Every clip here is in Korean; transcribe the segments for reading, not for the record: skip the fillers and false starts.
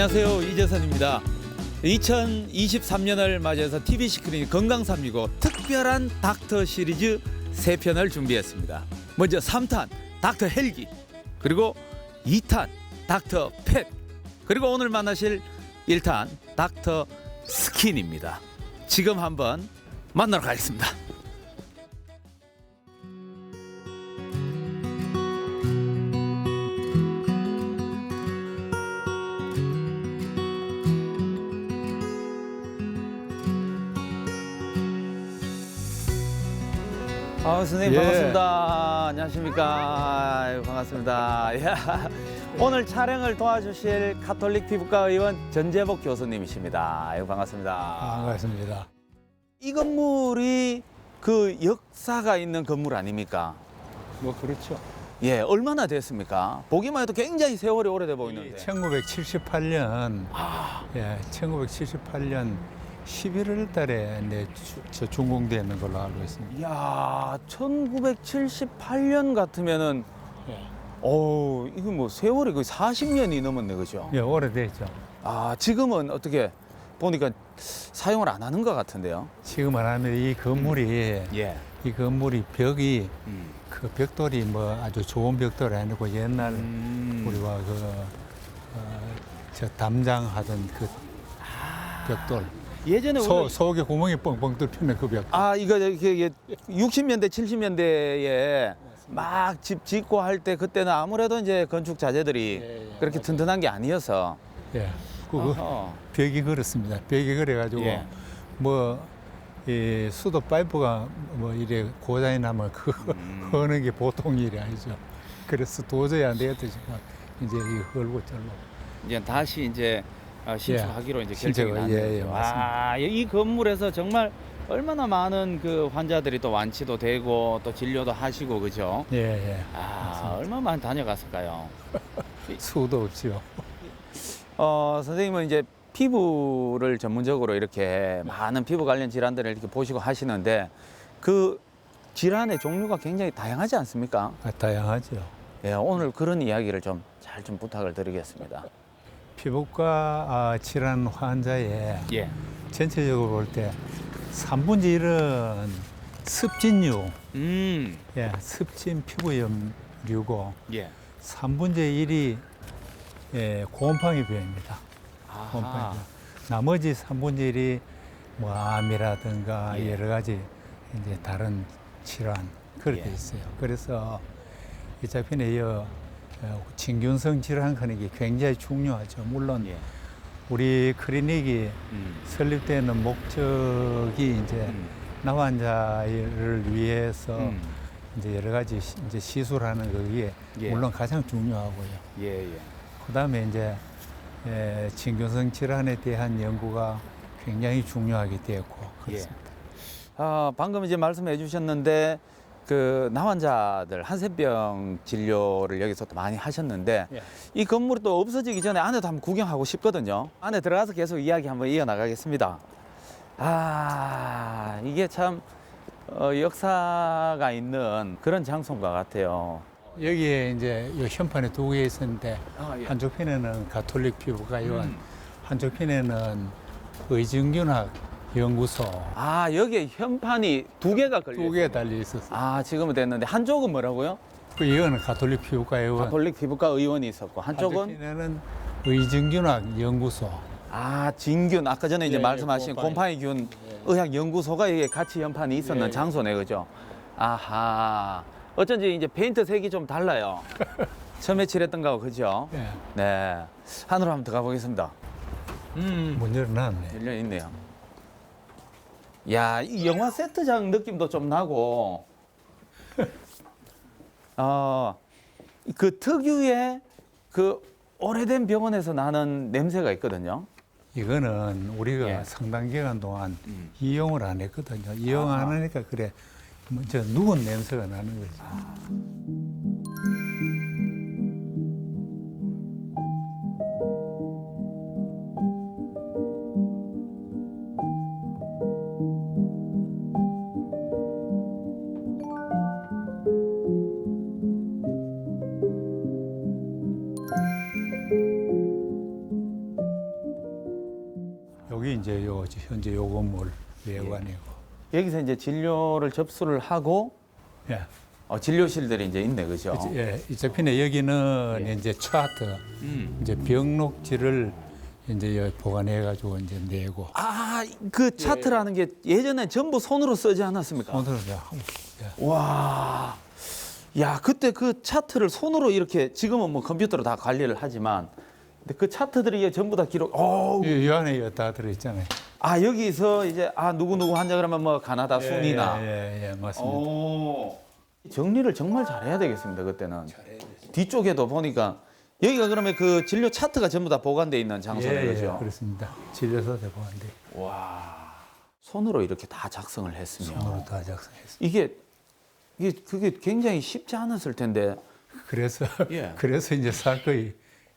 안녕하세요, 이재선입니다. 2023년을 맞이해서 TV 스크린 건강 365 특별한 닥터 시리즈 3편을 준비했습니다. 먼저 3탄 닥터 헬기, 그리고 2탄 닥터 펫, 그리고 오늘 만나실 1탄 닥터 스킨입니다. 지금 한번 만나러 가겠습니다. 선생님 예. 반갑습니다. 안녕하십니까. 아유, 반갑습니다. 야, 오늘 촬영을 도와주실 가톨릭 피부과 의원 전재복 교수님이십니다. 아유, 반갑습니다. 반갑습니다. 이 건물이 그 역사가 있는 건물 아닙니까? 뭐 그렇죠. 예, 얼마나 됐습니까? 보기만 해도 굉장히 세월이 오래돼 보이는데. 1978년, 예, 1978년 11월 달에 준공되는 걸로 알고 있습니다. 이야, 1978년 같으면은, 예, 이거 뭐 세월이 거의 40년이 넘었네, 그죠? 예, 오래됐죠. 지금은 어떻게 보니까 사용을 안 하는 것 같은데요? 지금은 하면 이 건물이, 예. 이 건물이 벽이, 그 벽돌이 뭐 아주 좋은 벽돌이 아니고 옛날 우리가 저 담장하던 그 벽돌. 예전에 속에 구멍이 뻥뻥 뚫히는 그 벽돌. 이거 이게 60년대, 70년대에 막 집 짓고 할 때 그때는 아무래도 이제 건축 자재들이 그렇게 맞아요. 튼튼한 게 아니어서. 예, 그 어허. 벽이 그렇습니다. 벽이 그래가지고 예. 뭐 이 수도 파이프가 뭐 이래 고장이 나면 그거 하는 게 보통 일이 아니죠. 그래서 도저히 안 되겠지만 이제 이 헐고 절로. 이제 다시 이제 신축하기로 이제 결정이 신축, 났네요. 예, 맞습니다. 이 건물에서 정말 얼마나 많은 그 환자들이 또 완치도 되고 또 진료도 하시고 그죠? 예, 예. 맞습니다. 얼마 많이 다녀갔을까요? 수도 없죠. 선생님은 이제 피부를 전문적으로 이렇게 많은 피부 관련 질환들을 이렇게 보시고 하시는데 그 질환의 종류가 굉장히 다양하지 않습니까? 다양하죠. 예, 오늘 그런 이야기를 좀 잘 좀 부탁을 드리겠습니다. 피부과 질환 환자의 예. 전체적으로 볼 때 3분의 1은 습진류, 예, 습진 피부염류고 예. 3분의 1이 예, 곰팡이 병입니다. 곰팡이 병. 나머지 3분의 1이 뭐 암이라든가 예. 여러 가지 이제 다른 질환 그렇게 예. 있어요. 그래서 이 작품에 이어 진균성 질환 하는 게 굉장히 중요하죠. 물론 예. 우리 클리닉이 설립되는 목적이 이제 나 환자를 위해서 이제 여러 가지 이제 시술하는 그게 예. 물론 가장 중요하고요. 예, 예. 그다음에 이제 진균성 질환에 대한 연구가 굉장히 중요하게 되었고 그렇습니다. 방금 이제 말씀해 주셨는데 그 나환자들 한센병 진료를 여기서 또 많이 하셨는데 예. 이 건물이 또 없어지기 전에 안에도 한번 구경하고 싶거든요. 안에 들어가서 계속 이야기 한번 이어나가겠습니다. 이게 참 역사가 있는 그런 장소인 것 같아요. 여기에 이제 이 현판에 두 개 있었는데 예. 한쪽 편에는 가톨릭 피부과 의원, 한쪽 편에는 의증균학 연구소 여기에 현판이 두 개가 걸려 두 개 달려 있었어요. 지금은 됐는데 한쪽은 뭐라고요? 그 이거는 가톨릭 피부과 의원, 가톨릭 피부과 의원이 있었고 한쪽 한쪽은 편에는 의증균학 연구소. 진균 아까 전에 이제 예, 말씀하신 곰팡이균 의학연구소가 이게 같이 연판이 있었는 예. 장소네 그죠? 어쩐지 이제 페인트 색이 좀 달라요. 처음에 칠했던 거하고 그죠? 예. 네, 안으로 한번 들어가 보겠습니다. 문 열어놨네. 열려 있네요. 야, 이 영화 세트장 느낌도 좀 나고, 그 특유의 그 오래된 병원에서 나는 냄새가 있거든요. 이거는 우리가 예. 상당 기간 동안 이용을 안 했거든요. 이용 안 하니까 그래 저 누군 냄새가 나는 거지. 현재 요 건물 외관이고. 여기서 이제 진료를 접수를 하고 예. 진료실들이 이제 있네, 그죠? 예, 이쪽 편에 여기는 예. 이제 차트, 이제 병록지를 이제 여기 보관해가지고 이제 내고. 그 차트라는 게 예전에 전부 손으로 쓰지 않았습니까? 오늘은 하고. 예. 와, 야, 그때 그 차트를 손으로 이렇게 지금은 뭐 컴퓨터로 다 관리를 하지만, 근데 그 차트들이 이게 전부 다 기록. 이 안에 이거 다 들어있잖아요. 여기서 이제 누구 환자 그러면 뭐 가나다 순이나. 예, 맞습니다. 정리를 정말 잘해야 되겠습니다. 그때는. 뒤쪽에도 보니까 여기가 그러면 그 진료 차트가 전부 다 보관돼 있는 장소는 거죠. 그렇습니다. 진료소에 보관돼. 와, 손으로 이렇게 다 작성을 했으면 손으로 다 작성했습니다. 이게 그게 굉장히 쉽지 않았을 텐데. 그래서 예. 그래서 이제 사건이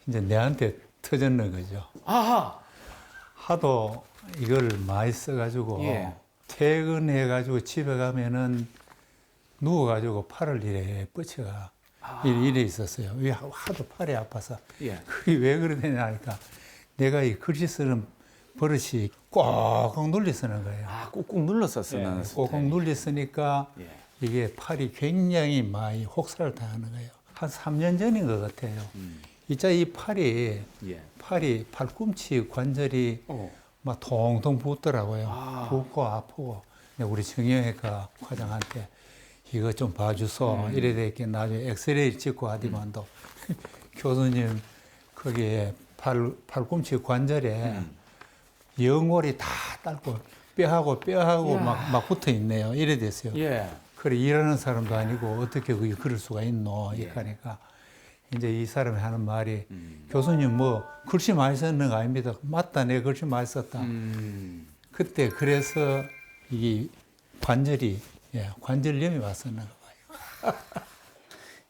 이제 내한테 터졌는 거죠. 아하. 하도 이걸 많이 써가지고 예. 퇴근해가지고 집에 가면은 누워가지고 팔을 이래 뻗쳐가 이래 있었어요. 왜 하도 팔이 아파서. 예. 그게 왜 그러냐 하니까 내가 이 글씨 쓰는 버릇이 꽉꽉 눌려 쓰는 거예요. 꾹꾹 눌러서 쓰는 꽉꽉 눌려 쓰니까 예. 이게 팔이 굉장히 많이 혹사를 당하는 거예요. 한 3년 전인 것 같아요. 이 팔이 예. 팔꿈치 관절이 어. 막 통통 붓더라고요. 붓고 아프고. 근데 우리 정형외과 과장한테 이거 좀 봐주소. 이래 되게 나중에 엑스레이 찍고 하디만도 교수님 거기에 팔꿈치 관절에 영골이 다 닳고 뼈하고 막 붙어 있네요. 이래 됐어요. 예. 그래 일하는 사람도 아니고 어떻게 그게 그럴 수가 있노? 이렇게 하니까 이제 이 사람이 하는 말이 교수님 뭐 글씨 많이 썼는 거 아닙니다. 맞다, 내 글씨 많이 썼다. 그때 그래서 이 관절염이 왔었나 봐요.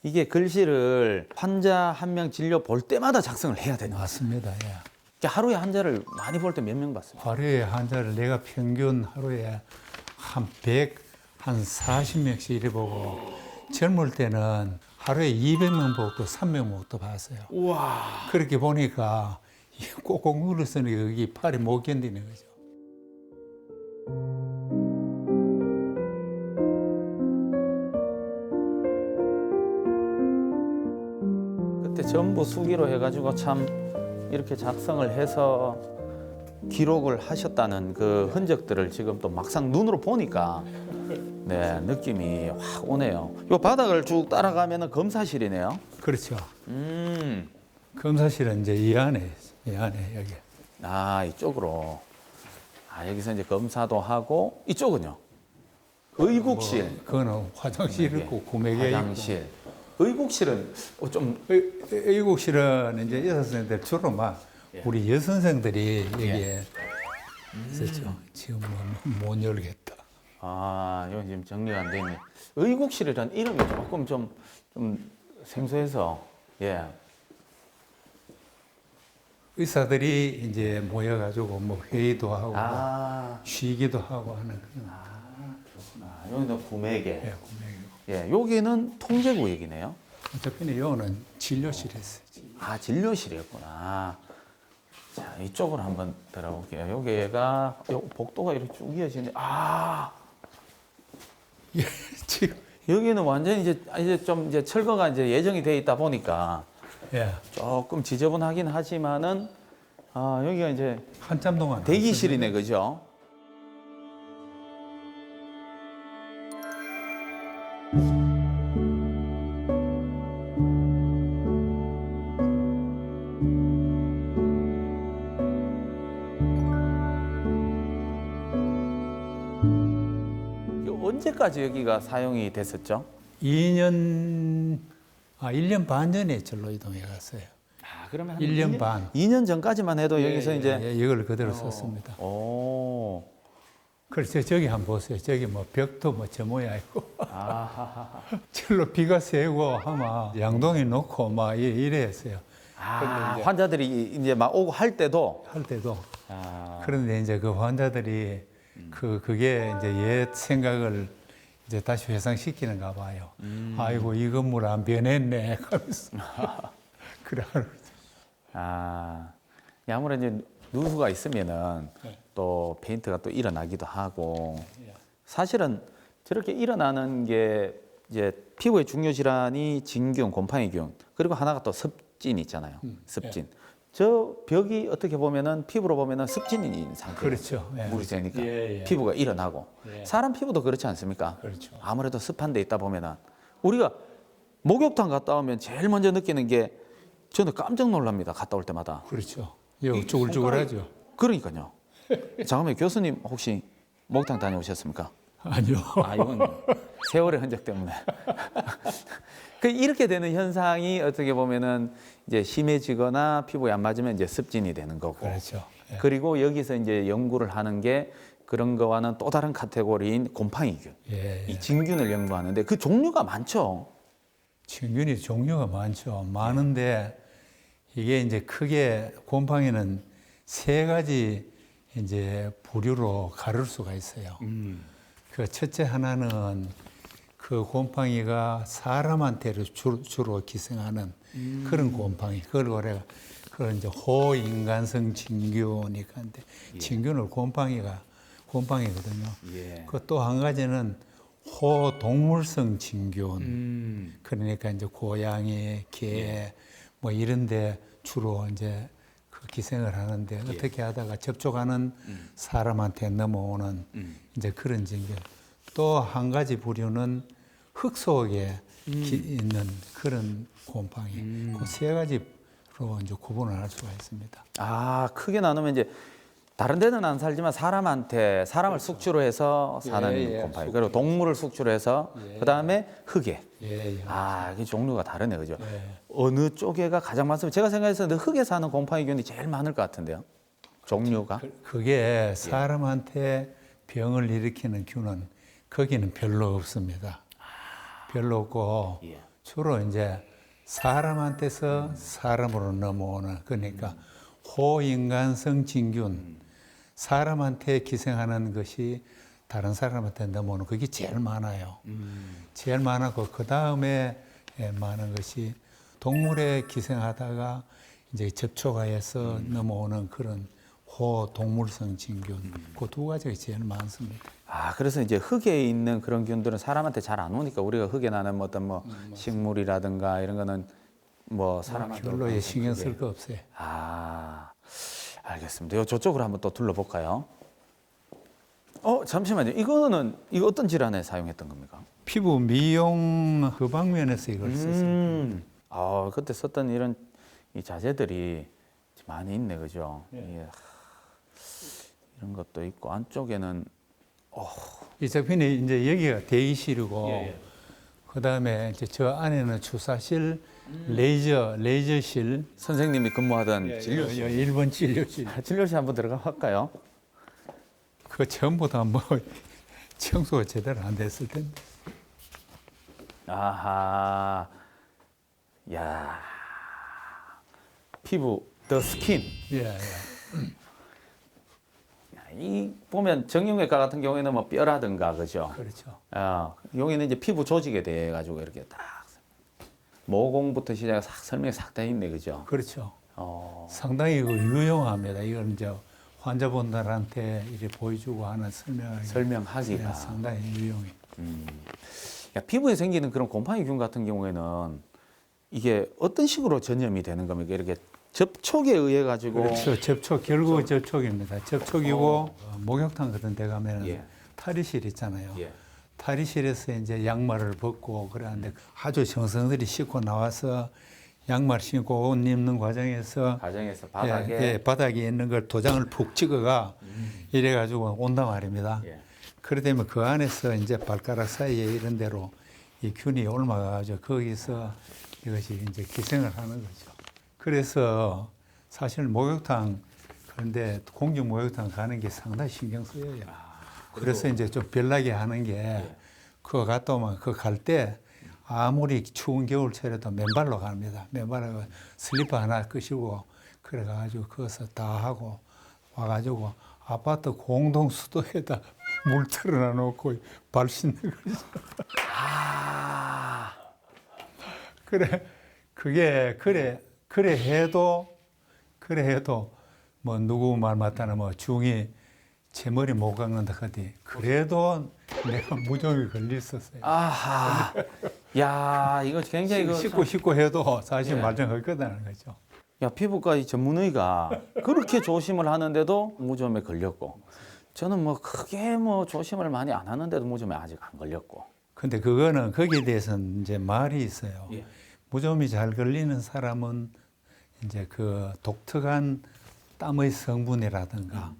이게 글씨를 환자 한 명 진료 볼 때마다 작성을 해야 되는 거예요. 맞습니다. 예. 하루에 환자를 많이 볼 때 몇 명 봤습니까? 하루에 환자를 내가 평균 하루에 한 40명씩 이래 보고 젊을 때는 하루에 200명 보고 300명 보고 봤어요. 우와. 그렇게 보니까 꼭꼭 눌러서는 여기 팔이 못 견디는 거죠. 그때 전부 수기로 해가지고 참 이렇게 작성을 해서 기록을 하셨다는 그 흔적들을 지금 또 막상 눈으로 보니까 느낌이 확 오네요. 이 바닥을 쭉 따라가면은 검사실이네요. 그렇죠. 검사실은 이제 이 안에 여기. 이쪽으로. 여기서 이제 검사도 하고 이쪽은요. 의국실. 그거는 화장실 있고 구매계 화장실. 의국실은 좀 의국실은 이제 의사 선생님들 주로 막 우리 여선생들이 여기에 있었죠. 지금 못 열겠다. 여기 지금 정리가 안 돼 있네. 의국실이라는 이름이 조금 좀 생소해서 의사들이 이제 모여가지고 뭐 회의도 하고 쉬기도 하고 하는 그런. 여기는 구매계. 구매계. 여기는 통제구역이네요. 저편에 여기는 진료실이었어요. 진료실이었구나. 자, 이쪽으로 한번 들어볼게요. 여기가 복도가 이렇게 쭉 이어지네. 예, 지금 여기는 완전히 이제 좀 철거가 이제 예정이 돼 있다 보니까 조금 지저분하긴 하지만은 여기가 이제 한참 동안 대기실이네, 그죠? 언제까지 여기가 사용이 됐었죠? 1년 반 전에 절로 이동해 갔어요. 그러면 1년 반. 2년 전까지만 해도 여기서 이제 이걸 그대로 썼습니다. 그래서 저기 한번 보세요. 저기 뭐 벽도 뭐 저 모양 있고. 절로 비가 새고 하면 양동이 놓고 막 이래 했어요. 환자들이 이제 막 오고 할 때도. 그런데 이제 그 환자들이 그게 이제 옛 생각을 이제 다시 회상시키는가 봐요. 아이고 이 건물 안 변했네 하면서 그래. 아무래도 이제 누수가 있으면은 또 또 페인트가 또 일어나기도 하고 사실은 저렇게 일어나는 게 이제 피부의 중요 질환이 진균, 곰팡이균 그리고 하나가 또 습진 있잖아요. 습진. 저 벽이 어떻게 보면은 피부로 보면은 습진인 상태. 그렇죠. 예. 물이 새니까 예. 피부가 일어나고 예. 사람 피부도 그렇지 않습니까? 그렇죠. 아무래도 습한 데 있다 보면은 우리가 목욕탕 갔다 오면 제일 먼저 느끼는 게 저는 깜짝 놀랍니다. 갔다 올 때마다. 그렇죠. 요 쭈글쭈글하죠. 그러니까요. 잠깐만 교수님 혹시 목욕탕 다녀오셨습니까? 아니요. 아 이건 세월의 흔적 때문에. 그 이렇게 되는 현상이 어떻게 보면은 이제 심해지거나 피부에 안 맞으면 이제 습진이 되는 거고. 그렇죠. 예. 그리고 여기서 이제 연구를 하는 게 그런 거와는 또 다른 카테고리인 곰팡이균. 예. 이 진균을 연구하는데 그 종류가 많죠. 진균이 종류가 많죠. 많은데 이게 이제 크게 곰팡이는 세 가지 이제 부류로 가를 수가 있어요. 그 첫째 하나는 그 곰팡이가 사람한테 주로 기생하는 그런 곰팡이. 그걸 우리가 그걸 이제 호인간성 진균이니까 한데 진균을 곰팡이거든요. 예. 그 또 한 가지는 호동물성 진균. 그러니까 이제 고양이, 개, 뭐 이런데 주로 이제 그 기생을 하는데 어떻게 하다가 접촉하는 사람한테 넘어오는 이제 그런 진균. 또 한 가지 부류는 흙 속에 있는 그런 곰팡이. 그 세 가지로 이제 구분을 할 수가 있습니다. 아 크게 나누면 이제 다른 데는 안 살지만 사람을 숙주로 해서 사는 예, 곰팡이 그리고 동물을 숙주로 해서 그 다음에 흙에 예. 아 이게 종류가 다르네 그죠? 예. 어느 쪽에가 가장 많습니까? 제가 생각했었는데 흙에 사는 곰팡이균이 제일 많을 것 같은데요. 종류가 그게 사람한테 병을 일으키는 균은 거기는 별로 없습니다. 별로 없고 예. 주로 이제 사람한테서 사람으로 넘어오는 그러니까 호인간성 진균 사람한테 기생하는 것이 다른 사람한테 넘어오는 그게 제일 많아요. 제일 많았고 그 다음에 많은 것이 동물에 기생하다가 이제 접촉하여서 넘어오는 그런 호동물성 진균 그 두 가지가 제일 많습니다. 아 그래서 이제 흙에 있는 그런 균들은 사람한테 잘 안 오니까 우리가 흙에 나는 뭐 어떤 뭐 식물이라든가 이런 거는 뭐 사람한테 별로 신경 쓸 거 없어요. 아 알겠습니다. 요 저쪽으로 한번 또 둘러볼까요? 잠시만요. 이거 어떤 질환에 사용했던 겁니까? 피부 미용 그 방면에서 이걸 썼어요. 그때 썼던 이런 이 자재들이 많이 있네, 그죠? 예. 이런 것도 있고 안쪽에는 이 작품이 이제 여기가 대기실이고 그 다음에 이제 저 안에는 주사실, 레이저실, 선생님이 근무하던 진료실. 1번 진료실. 진료실 한번 들어가 볼까요? 그 전부 다 뭐 청소가 제대로 안 됐을 텐데. 아하, 야, 피부, 더 스킨. 예. 이 보면 정형외과 같은 경우에는 뭐 뼈라든가 그죠? 그렇죠. 여기는 이제 피부 조직에 대해 가지고 이렇게 딱 모공부터 시작해서 싹 설명이 싹 다 있네, 그죠? 그렇죠. 상당히 그 유용합니다. 이건 이제 환자분들한테 이렇게 보여주고 하는 설명하기가 상당히 유용해. 피부에 생기는 그런 곰팡이균 같은 경우에는 이게 어떤 식으로 전염이 되는 겁니까? 이렇게 접촉에 의해 가지고 그렇죠. 결국 접촉입니다. 접촉이고 목욕탕 같은 데 가면 예. 탈의실 있잖아요. 예. 탈의실에서 이제 양말을 벗고 그러는데 아주 정성들이 씻고 나와서 양말 신고 옷 입는 과정에서 바닥에 바닥에 있는 걸 도장을 푹 찍어가 이래가지고 온단 말입니다. 예. 그러다면 그 안에서 이제 발가락 사이에 이런 데로 이 균이 옮아가지고 거기서 이것이 이제 기생을 하는 거죠. 그래서 사실 목욕탕 그런데 공중 목욕탕 가는 게 상당히 신경 쓰여요. 그래서 이제 좀 별나게 하는 게 그거 갔다 오면 그거 갈 때 아무리 추운 겨울철에도 맨발로 갑니다. 맨발로 슬리퍼 하나 끄시고 그래가지고 거기서 다 하고 와가지고 아파트 공동 수도에다 물 틀어놔 놓고 발 씻는 거죠. 그래 해도 뭐 누구 말 맞다나 뭐 중이 제 머리 못 깎는다 하더니 그래도 내가 무좀이 걸렸었어요. 아하. 야, 이거 굉장히 씻고 해도 사실 예. 말정했거든요. 거죠. 야, 피부과 이 전문의가 그렇게 조심을 하는데도 무좀에 걸렸고, 저는 뭐 크게 뭐 조심을 많이 안 하는데도 무좀에 아직 안 걸렸고. 근데 그거는 거기에 대해서는 이제 말이 있어요. 예. 무좀이 잘 걸리는 사람은 이제 그 독특한 땀의 성분이라든가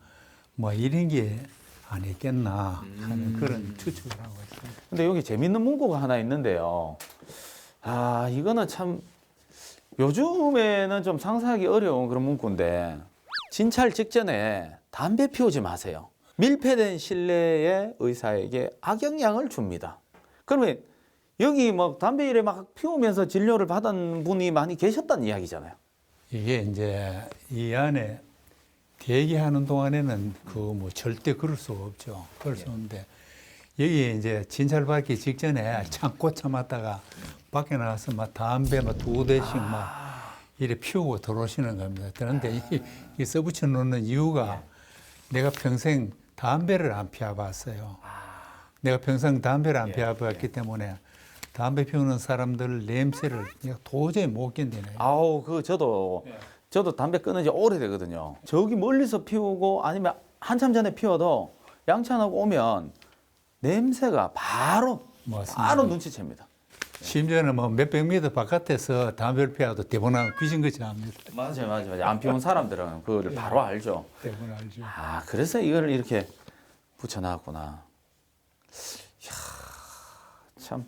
뭐 이런 게 아니겠나 하는 그런 추측을 하고 있어요. 근데 여기 재밌는 문구가 하나 있는데요. 아, 이거는 참 요즘에는 좀 상상하기 어려운 그런 문구인데, 진찰 직전에 담배 피우지 마세요. 밀폐된 실내의 의사에게 악영향을 줍니다. 그러면 여기 뭐 담배 이래 막 피우면서 진료를 받은 분이 많이 계셨다는 이야기잖아요. 이게 이제 이 안에 대기하는 동안에는 그 뭐 절대 그럴 수가 없죠. 그럴 수 없는데 여기 이제 진찰 받기 직전에 참고 참았다가 밖에 나가서 막 담배 막 2대씩 막 이래 피우고 들어오시는 겁니다. 그런데 이 써붙여 놓는 이유가 내가 평생 담배를 안 피워봤어요. 내가 평생 담배를 안 피워봤기 때문에 담배 피우는 사람들 냄새를 내가 도저히 못 견디네요. 아우, 저도 담배 끊은 지 오래되거든요. 저기 멀리서 피우고 아니면 한참 전에 피워도 양치하고 오면 냄새가 바로 맞습니다. 눈치챕니다. 심지어는 뭐 몇백 미터 바깥에서 담배를 피워도 대본하고 귀신같이 합니다. 맞아요. 안 피운 사람들은 그거를 바로 알죠. 대본 알죠. 아, 그래서 이거를 이렇게 붙여놨구나. 이야, 참.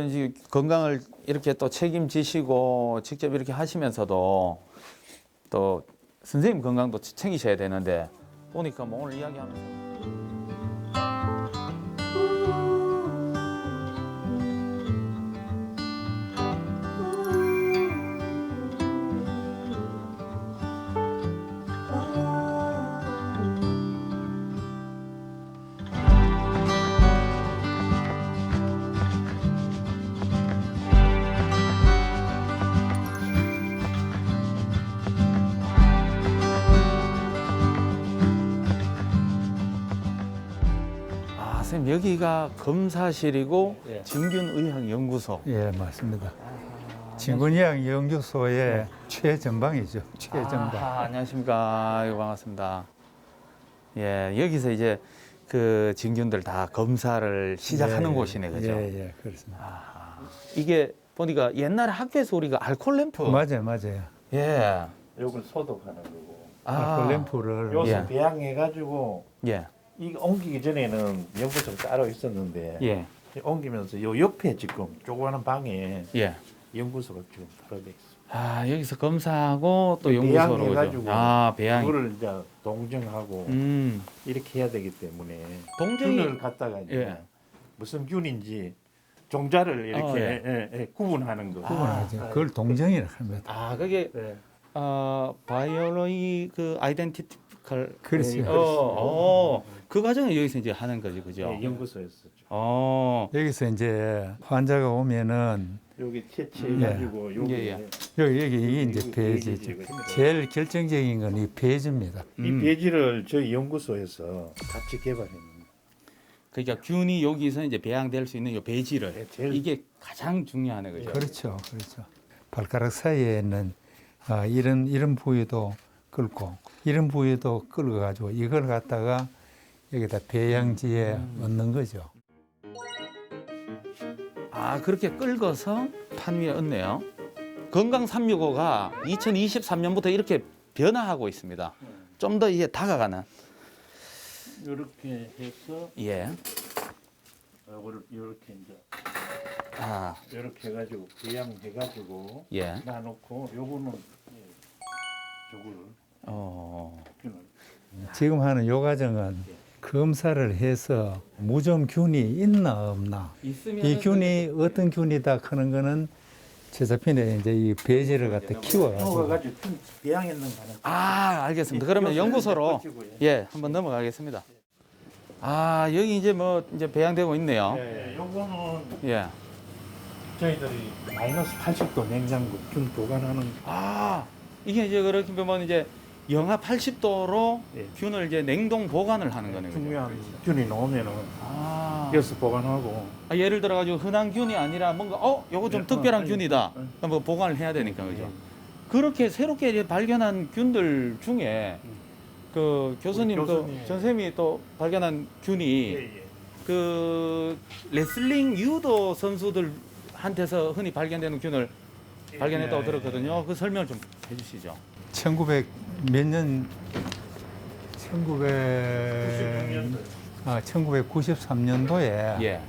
이제 건강을 이렇게 또 책임지시고 직접 이렇게 하시면서도 또 선생님 건강도 챙기셔야 되는데, 보니까 뭐 오늘 이야기하면서 선생님, 여기가 검사실이고 예. 진균의학연구소. 예, 맞습니다. 진균의학 연구소의 최전방이죠. 최전방. 안녕하십니까. 아이고, 반갑습니다. 예, 여기서 이제 그 진균들 다 검사를 시작하는 곳이네, 그죠? 예, 그렇습니다. 이게 보니까 옛날에 학교에서 우리가 알코올 램프. 맞아요. 예. 요걸 소독하는 거고. 알코올 램프를 요새 예. 배양해가지고 예. 이거 옮기기 전에는 연구소가 따로 있었는데 예. 옮기면서 요 옆에 지금 조그마한 방에 예. 연구소가 지금 바로 돼 있어. 아, 여기서 검사하고 또 연구소로 오죠. 배양해가지고 배양. 그거를 이제 동정하고 이렇게 해야 되기 때문에 동정이 균을 갖다가 이제 예. 무슨 균인지 종자를 이렇게 구분하는 거. 구분하죠. 그걸 동정이라 합니다. 아, 그게 네. 바이올로이 그 아이덴티티컬. 그렇죠. 그 과정을 여기서 이제 하는 거지, 그죠? 네, 연구소였었죠. 여기서 이제 환자가 오면은 여기 채취해가지고 여기 예. 여기 이게 이제 배지죠. 제일 결정적인 건 이 배지입니다. 이 배지를 저희 연구소에서 같이 개발했는데 그러니까 균이 여기서 이제 배양될 수 있는 이 배지를 네, 제일- 이게 가장 중요하네, 그죠? 그렇죠. 발가락 사이에는 이런 부위도 끓고 이런 부위도 끓어가지고 이걸 갖다가 여기다 배양지에 얹는 거죠. 그렇게 끓여서 판 위에 얹네요. 건강 365가 2023년부터 이렇게 변화하고 있습니다. 좀 더 이제 다가가는. 이렇게 해서 예. 이거를 이렇게 이제 아, 이렇게 해가지고 배양해가지고 예. 놔놓고 요거는 저거를 균을 지금 하는 요 과정은 검사를 해서 무좀균이 있나 없나 있으면 이 균이 어떤 균이다 하는 거는 제작편에 이제 이 배지를 갖다 키워가지고 키워가지고 균 배양했는 거는 알겠습니다. 그러면 연구소로 예, 한번 넘어가겠습니다. 여기 이제 뭐 이제 배양되고 있네요. 요거는 예. 저희들이 마이너스 80도 냉장고 균 보관하는 이게 이제 그렇게 보면 이제 영하 80도로 예. 균을 이제 냉동 보관을 하는 거네요. 그죠? 중요한 균이 나오면은 아. 여기서 보관하고 예를 들어 가지고 흔한 균이 아니라 뭔가 요거 좀 예, 특별한 아니, 균이다. 예. 그럼 뭐 보관을 해야 되니까 그죠. 예. 그렇게 새롭게 이제 발견한 균들 중에 그 교수님 우리 또 교수님. 전쌤이 또 발견한 균이 예. 그 레슬링 유도 선수들한테서 흔히 발견되는 균을 발견했다고 예, 들었거든요. 그 설명 좀 해주시죠. 1900 몇 년 1993년도에 예,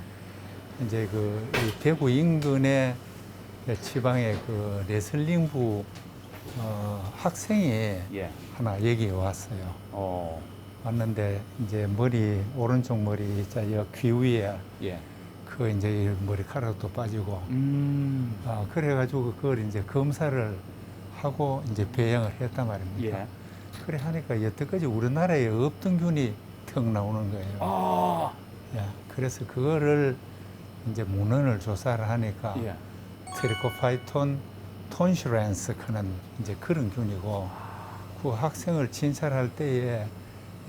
이제 이 대구 인근의 지방의 그 레슬링부 학생이 예, 하나 여기 왔어요. 왔는데 이제 오른쪽 머리 귀 위에 예. 그 이제 이 머리카락도 빠지고 그래가지고 그걸 이제 검사를 하고 이제 배양을 했단 말입니다. 예. 그래 하니까 여태까지 우리나라에 없던 균이 턱 나오는 거예요. 아, 야, 그래서 그거를 이제 문헌을 조사를 하니까 예. 트리코파이톤 톤슈렌스 그는 이제 그런 균이고 그 학생을 진찰할 때에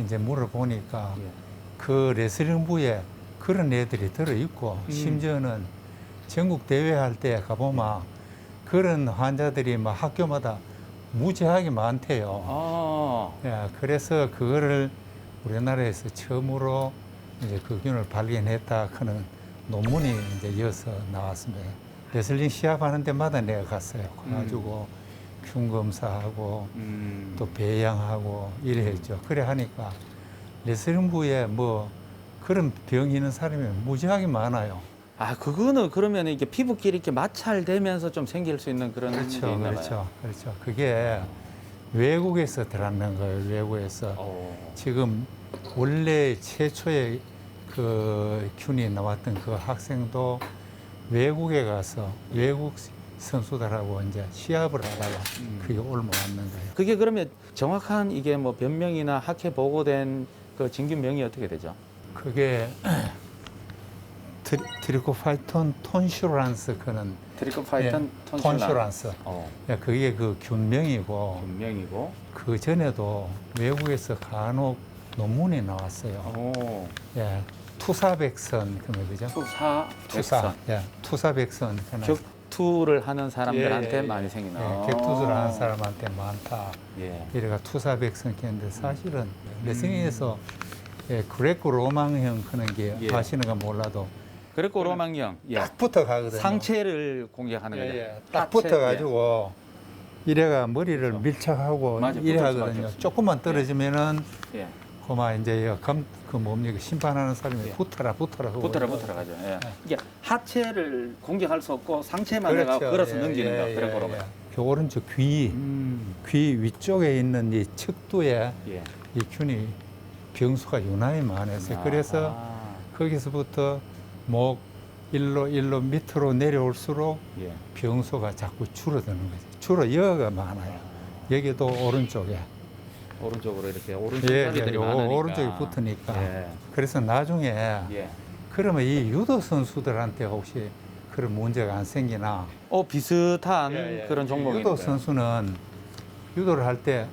이제 물어보니까 예. 그 레슬링부에 그런 애들이 들어있고 심지어는 전국 대회 할 때 가보면 그런 환자들이 막 학교마다 무지하게 많대요. 아, 야, 그래서 그거를 우리나라에서 처음으로 이제 그 균을 발견했다 하는 논문이 이제 이어서 나왔습니다. 레슬링 시합하는 데마다 내가 갔어요. 가가지고 균 검사하고 또 배양하고 이래 했죠. 그래 하니까 레슬링부에 뭐 그런 병 있는 사람이 무지하게 많아요. 아, 그거는 그러면 이게 피부끼리 이렇게 마찰되면서 좀 생길 수 있는 그런 게 그렇죠, 있나 봐요. 그렇죠, 그렇죠. 그게 외국에서 들어왔는 거예요. 외국에서 지금 원래 최초의 그 균이 나왔던 그 학생도 외국에 가서 외국 선수들하고 이제 시합을 하다가 그게 옮아왔는 거예요. 그게 그러면 정확한 이게 뭐 병명이나 학회 보고된 그 진균명이 어떻게 되죠? 그게 트리코파이톤 톤슈란스 그는 트리코파이톤 톤슈란스. 야, 그게 그 균명이고 병명이고. 그 전에도 외국에서 간혹 논문이 나왔어요. 예, 투사백선 그러면 그죠? 투사. 예, 투사백선 그는 격투를 하는 사람들한테 예, 예, 많이 생기나. 예, 격투를 하는 사람한테 많다. 예. 이래가 투사백선 겠는데 사실은 레슬링에서 그레코 로망형 그런 게 예. 하시는가 몰라도 그리고 로망형. 예. 딱 붙어 가거든요. 상체를 공격하는 거죠. 딱 하체, 붙어 가지고 이래가 머리를 밀착하고 맞아, 이래 붙을 수밖에 하거든요. 없어요. 조금만 떨어지면은 예. 그만 이제 그 뭡니까 심판하는 사람이 예. 붙어라 하고 붙어라 가죠. 예. 이게 하체를 공격할 수 없고 상체만 내가 걸어서 넘기는 거. 그래 보러. 그 오른쪽 귀 위쪽에 있는 이 척도에 예. 이 균이 병수가 유난히 많았어요. 그래서 거기서부터 목 일로 밑으로 내려올수록 예. 병수가 자꾸 줄어드는 거죠. 주로 여가 많아요. 여기도 오른쪽에. 오른쪽으로 이렇게 오른쪽다리들이 많으니까. 오른쪽에 붙으니까. 예. 그래서 나중에 예. 그러면 이 유도 선수들한테 혹시 그런 문제가 안 생기나? 비슷한 그런 종목이니까요. 유도 선수는 유도를 할 때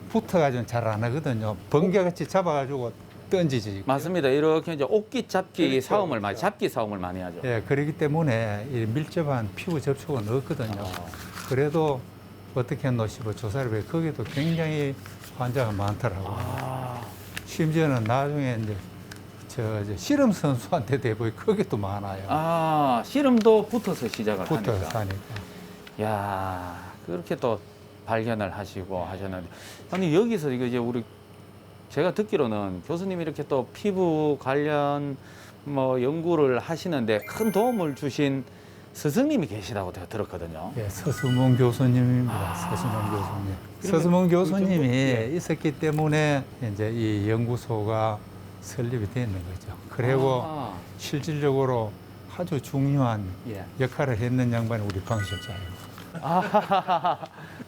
붙어가지고 잘 안 하거든요. 번개같이 잡아가지고 던지지. 맞습니다. 이렇게 이제 옷깃 잡기 그렇죠, 싸움을 많이 그렇죠. 잡기 싸움을 많이 하죠. 예, 그렇기 때문에 이 밀접한 피부 접촉은 없거든요. 그래도 어떻게 했노 싶어 조사를 해 거기도 굉장히 환자가 많더라고요. 심지어는 나중에 이제 저 씨름 선수한테 대보이 거기도 많아요. 씨름도 붙어서 시작을 붙어서 하니까. 하니까. 야, 그렇게 또 발견을 하시고 하셨는데, 아니 여기서 이거 이제 제가 듣기로는 교수님이 이렇게 또 피부 관련 뭐 연구를 하시는데 큰 도움을 주신 스승님이 계시다고 제가 들었거든요. 예, 서수문 교수님입니다. 서수문 교수님. 서수문 교수님이 있었기 때문에 이제 이 연구소가 설립이 되는 거죠. 그리고 실질적으로 아주 중요한 예. 역할을 했는 양반이 우리 방 실장이에요.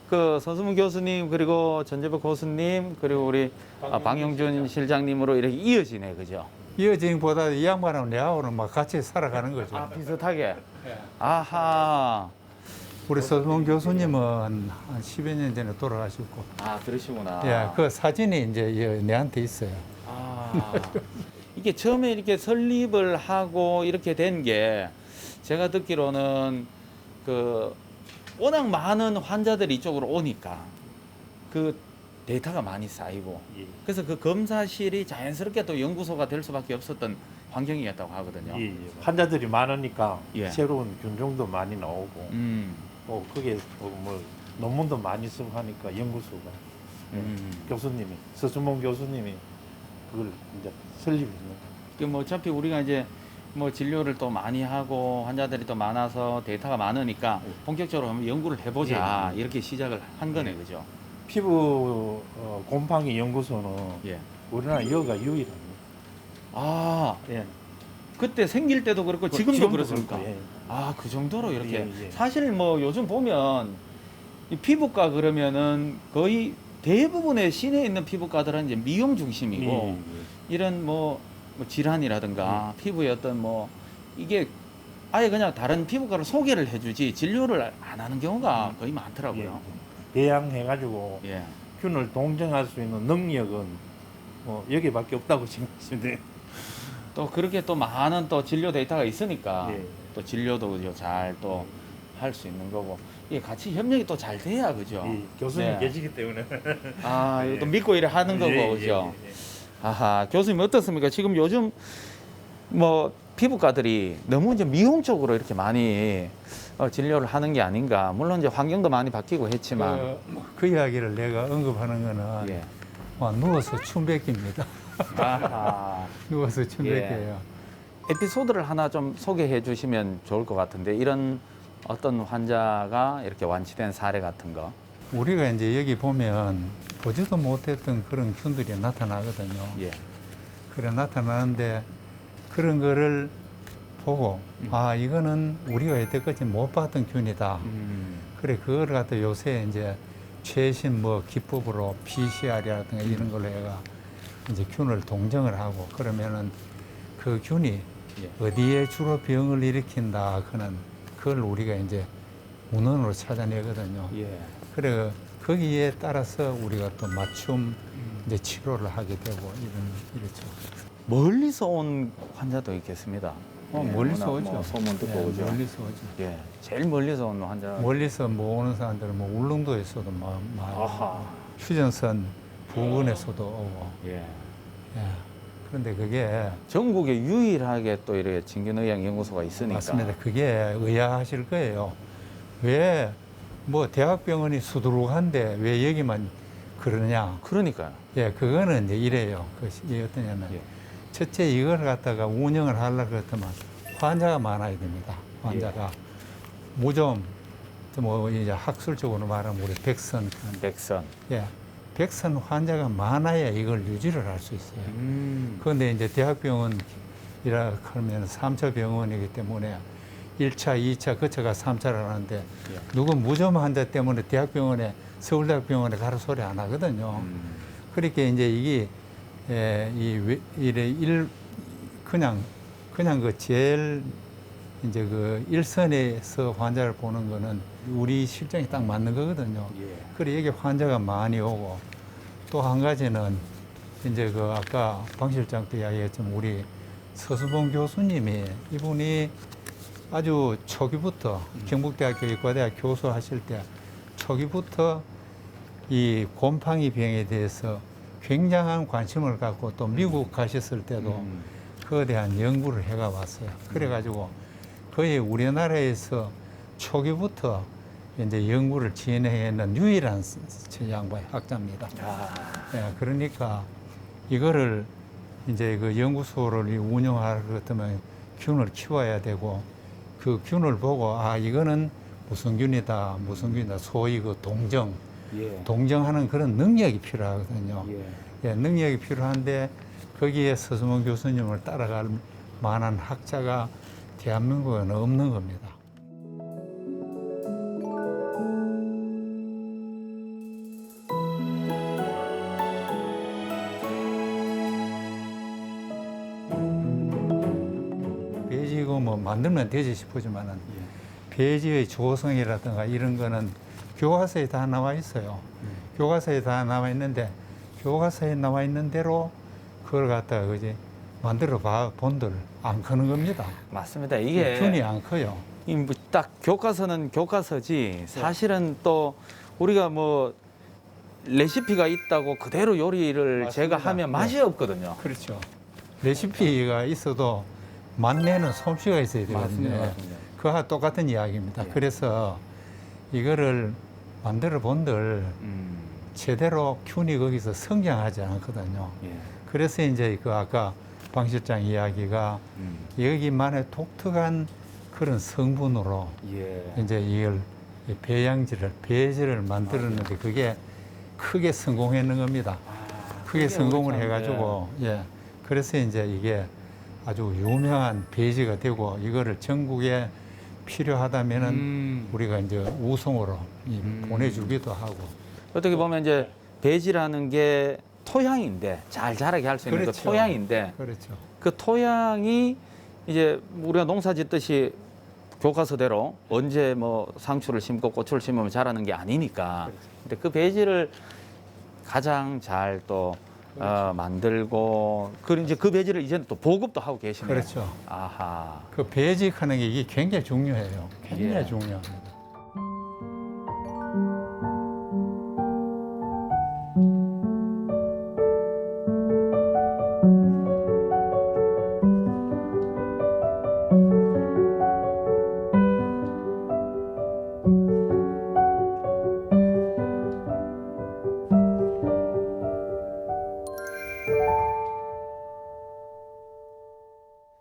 그 서수문 교수님 그리고 전재복 교수님 그리고 우리 방영준 실장님으로 이렇게 이어지네, 그죠? 이어진보다 이 양반하고 내하고는 막 같이 살아가는 거죠. 비슷하게. 아하. 우리 서수봉 교수님은 한 10여 년 전에 돌아가셨고, 아, 그러시구나. 예, 그 사진이 이제 내한테 있어요. 아, 이게 처음에 이렇게 설립을 하고 이렇게 된 게 제가 듣기로는 그 워낙 많은 환자들이 이쪽으로 오니까 그 데이터가 많이 쌓이고 예. 그래서 그 검사실이 자연스럽게 또 연구소가 될 수밖에 없었던 환경이었다고 하거든요. 예, 예. 환자들이 많으니까 예. 새로운 균종도 많이 나오고 또 그게 뭐 논문도 많이 쓰고 하니까 연구소가 교수님이 서수몽 교수님이 그걸 이제 설립했는 뭐 어차피 우리가 이제 뭐 진료를 또 많이 하고 환자들이 또 많아서 데이터가 많으니까 본격적으로 한번 연구를 해보자 예. 이렇게 시작을 한 거네, 그죠? 피부 곰팡이 연구소는 예. 우리나라 여기가 유일합니다. 아, 예. 그때 생길 때도 그렇고 지금도 그렇습니까? 그렇고, 예. 아, 그 정도로 이렇게. 예, 예. 사실 뭐 요즘 보면 이 피부과 그러면은 거의 대부분의 시내에 있는 피부과들은 이제 미용 중심이고 예, 이런 뭐 질환이라든가 피부의 어떤 뭐 이게 아예 그냥 다른 피부과를 소개를 해주지 진료를 안 하는 경우가 거의 예. 많더라고요. 배양해가지고 예. 균을 동정할 수 있는 능력은 여기밖에 없다고 생각하시면 돼요. 또 그렇게 또 많은 또 진료 데이터가 있으니까 예. 또 진료도 잘 또 할 수 있는 거고 이게 같이 협력이 또 잘 돼야 그죠? 예, 교수님 네. 계시기 때문에. 아, 이거 또 믿고 이래 하는 거고 예, 그죠? 예, 예. 아하, 교수님 어떻습니까? 지금 요즘 뭐 피부과들이 너무 이제 미용 쪽으로 이렇게 많이 진료를 하는 게 아닌가. 물론 이제 환경도 많이 바뀌고 했지만. 그 이야기를 내가 언급하는 거는 예. 누워서 춤뱉기입니다. 아하. 누워서 춤뱉기예요. 에피소드를 하나 좀 소개해 주시면 좋을 것 같은데 이런 어떤 환자가 이렇게 완치된 사례 같은 거. 우리가 이제 여기 보면 보지도 못했던 그런 균들이 나타나거든요. 예. 그래 나타나는데 그런 거를 보고 아 이거는 우리가 여태까지 못 봤던 균이다. 그래 그걸 갖다 요새 이제 최신 뭐 기법으로 PCR이라든가 이런 걸로 해가 이제 균을 동정을 하고 그러면은 그 균이 예. 어디에 주로 병을 일으킨다 그는 그걸 우리가 이제 문헌으로 찾아내거든요. 예. 그래 거기에 따라서 우리가 또 맞춤 이제 치료를 하게 되고 이렇죠. 멀리서 온 환자도 있겠습니다. 멀리서 워낙 오죠. 뭐 소문 듣고 오죠. 멀리서 오죠. 예. 제일 멀리서 온 환자. 멀리서 뭐 오는 사람들은 뭐 울릉도에서도 많이 아하. 휴전선 부근에서도 오고. 예. 예. 그런데 그게 전국에 유일하게 또 이렇게 진균의학 연구소가 있으니까. 맞습니다. 그게 의아하실 거예요. 왜 뭐 대학병원이 수두룩한데 왜 여기만 그러냐? 그러니까요. 예, 그거는 이제 이래요. 그것이 어떠냐면 예. 첫째 이걸 갖다가 운영을 하려고 그랬더만 환자가 많아야 됩니다. 환자가 무좀 뭐 이제 학술적으로 말하면 우리 백선 백선. 예, 백선 환자가 많아야 이걸 유지를 할 수 있어요. 그런데 이제 대학병원이라 하면 3차 병원이기 때문에 1차, 2차 거쳐가 3차를 하는데 누구 무좀 환자 때문에 대학병원에 서울대학병원에 가라 소리 안 하거든요. 그러니까 이제 이게 그냥 그 제일 이제 그 일선에서 환자를 보는 거는 우리 실정이 딱 맞는 거거든요. 예. 그래 여기 환자가 많이 오고 또 한 가지는 이제 그 아까 방 실장도 이야기했지만 우리 서수봉 교수님이 이분이 아주 초기부터 경북대학교 의과대학 교수하실 때 초기부터 이 곰팡이 병에 대해서 굉장한 관심을 갖고 또 미국 가셨을 때도 그에 대한 연구를 해가 왔어요. 그래가지고 거의 우리나라에서 초기부터 이제 연구를 진행했는 유일한 양반 학자입니다. 예, 그러니까 이거를 이제 그 연구소를 운영하려고 했다면 균을 키워야 되고 그 균을 보고 아 이거는 무슨 균이다 소위 그 동정하는 그런 능력이 필요하거든요. 예, 능력이 필요한데 거기에 서수몽 교수님을 따라갈 만한 학자가 대한민국에는 없는 겁니다. 배지고 뭐 만들면 되지 싶지만은 배지의 조성이라든가 이런 거는 교과서에 다 나와 있어요. 교과서에 다 나와 있는데 교과서에 나와 있는 대로 그걸 갖다가 그지 만들어 봐 본들 안 크는 겁니다. 맞습니다. 이게 균이 안 커요. 딱 교과서는 교과서지 사실은 또 우리가 뭐 레시피가 있다고 그대로 요리를 맞습니다. 제가 하면 맛이 없거든요. 그렇죠. 레시피가 있어도 맛내는 솜씨가 있어야 되거든요. 맞습니다. 그와 똑같은 이야기입니다. 그래서 이거를 만들어 본들 제대로 균이 거기서 성장하지 않거든요. 예. 그래서 이제 그 아까 방 실장 이야기가 여기만의 독특한 그런 성분으로 예. 이제 이걸 배지를 만들었는데 그게 크게 성공했는 겁니다. 크게 성공을 참, 해가지고 예. 그래서 이제 이게 아주 유명한 배지가 되고 이거를 전국에 필요하다면은 우리가 이제 우송으로 보내주기도 하고. 어떻게 보면 이제 배지라는 게 토양인데 잘 자라게 할 수 있는 그렇죠. 그 토양인데 그렇죠. 그 토양이 이제 우리가 농사 짓듯이 교과서대로 언제 뭐 상추를 심고 고추를 심으면 자라는 게 아니니까. 근데 그 배지를 가장 잘 또 만들고 그리고 이제 그 배지를 이제는 또 보급도 하고 계시네요. 그렇죠. 아하. 그 배직하는 게 이게 굉장히 중요해요. 굉장히 예. 중요합니다.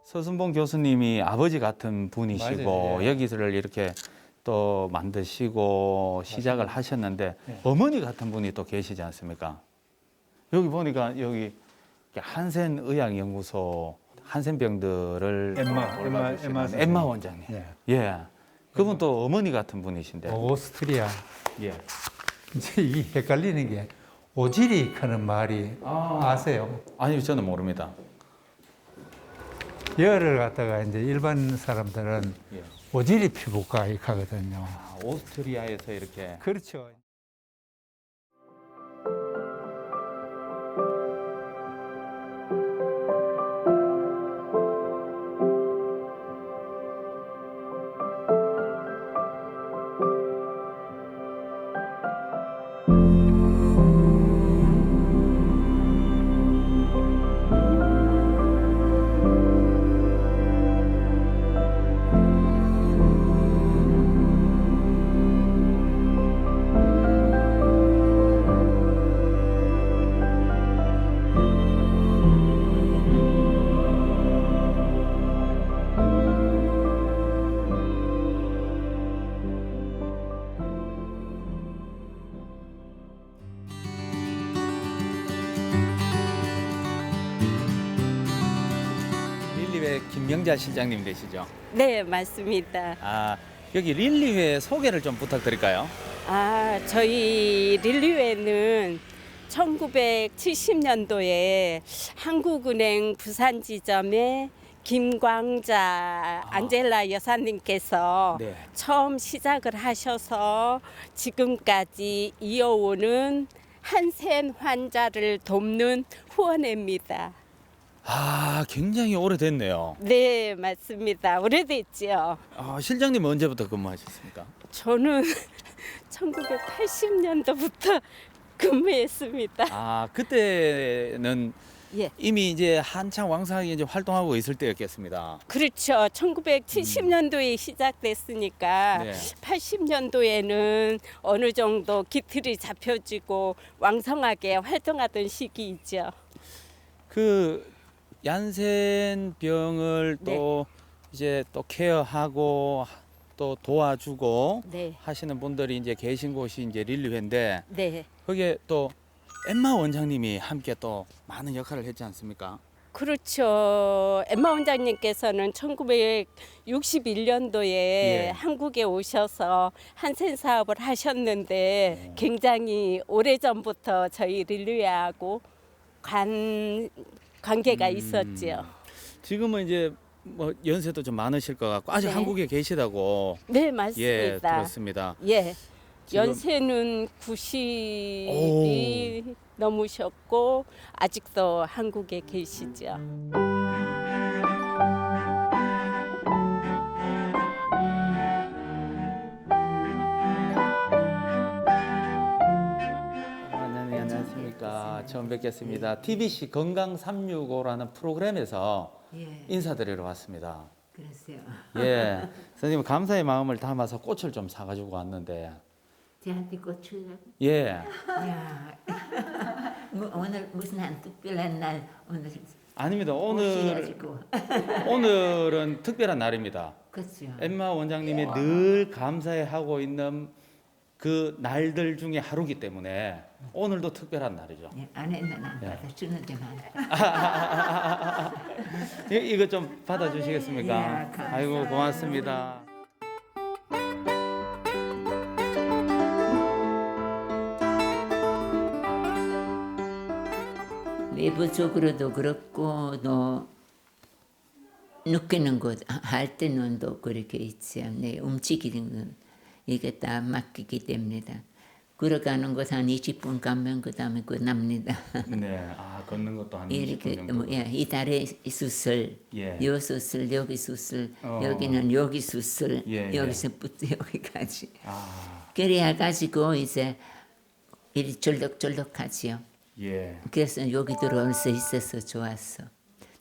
서순봉 교수님이 아버지 같은 분이시고 맞아요. 예. 여기를 이렇게 또 만드시고 시작을 하셨는데 예. 어머니 같은 분이 또 계시지 않습니까? 여기 보니까 여기 한센의학연구소 한센병들을 엠마 엠마 원장님. 예. 예. 그분 또 어머니 같은 분이신데. 오스트리아. 예. 이제 이 헷갈리는 게 오지리 하는 말이 아세요? 아니요, 저는 모릅니다. 열을 갖다가 이제 일반 사람들은 예. 오지리 피부과 이렇게 하거든요. 아, 오스트리아에서 이렇게 그렇죠. 릴리회 김명자 실장님 되시죠? 네, 맞습니다. 아, 여기 릴리회 소개를 좀 부탁드릴까요? 저희 릴리회는 1970년도에 한국은행 부산 지점에 김광자 안젤라 여사님께서 네. 처음 시작을 하셔서 지금까지 이어오는 한센 환자를 돕는 후원회입니다. 아, 굉장히 오래됐네요. 네, 맞습니다. 오래됐죠. 아, 실장님은 언제부터 근무하셨습니까? 저는 1980년도부터 근무했습니다. 아, 그때는 예. 이미 이제 한창 왕성하게 이제 활동하고 있을 때였겠습니다. 그렇죠. 1970년도에 시작됐으니까 네. 80년도에는 어느 정도 기틀이 잡혀지고 왕성하게 활동하던 시기이죠. 그 얀센 병을 또 이제 또 케어하고 또 도와주고 네. 하시는 분들이 이제 계신 곳이 이제 릴리회인데 네. 거기에 또 엠마 원장님이 함께 또 많은 역할을 했지 않습니까? 그렇죠. 엠마 원장님께서는 1961년도에 예. 한국에 오셔서 한센 사업을 하셨는데 굉장히 오래전부터 저희 릴리회하고 관계가 있었죠. 지금은 이제 뭐 연세도 좀 많으실 것 같고 아직 네. 한국에 계시다고 네, 예 맞습니다. 들었습니다. 예. 지금- 연세는 90이 넘으셨고 아직도 한국에 계시죠. 안녕하십니까. 처음 뵙겠습니다. TBC 건강 365라는 프로그램에서 예, 인사드리러 왔습니다. 그랬어요. 예, 선생님 감사의 마음을 담아서 꽃을 좀 사가지고 왔는데, 저한테 꽃을 예, 야, 오늘 무슨 한 특별한 날 오늘 아닙니다. 오셔가지고 오늘은 특별한 날입니다. 그렇죠. 엠마 원장님이 늘 감사해하고 있는 그 날들 중에 하루기 때문에 오늘도 특별한 날이죠. 예, 아내는 안 예. 받아주는 데만 이거 좀 받아주시겠습니까? 예, 감사합니다. 아이고 고맙습니다. 외부적으로도 그렇고 또 느끼는 것 할 때는 또 그렇게 있죠. 내 움직이는 건 이게 다 맡기기 때문에 걸어가는 것 한 20분 가면 그 다음에 끝납니다. 네, 아 걷는 것도 한 20분 이렇게 정도. 뭐, 예, 이달에 수술, 예. 요 수술, 여기 수술, 어. 여기는 여기 수술, 예, 여기서부터 여기까지. 아, 그래야 가지고 이제 일이 쫄덕쫄덕하지요. 예. 그래서 여기 들어올 수 있어서 좋았어.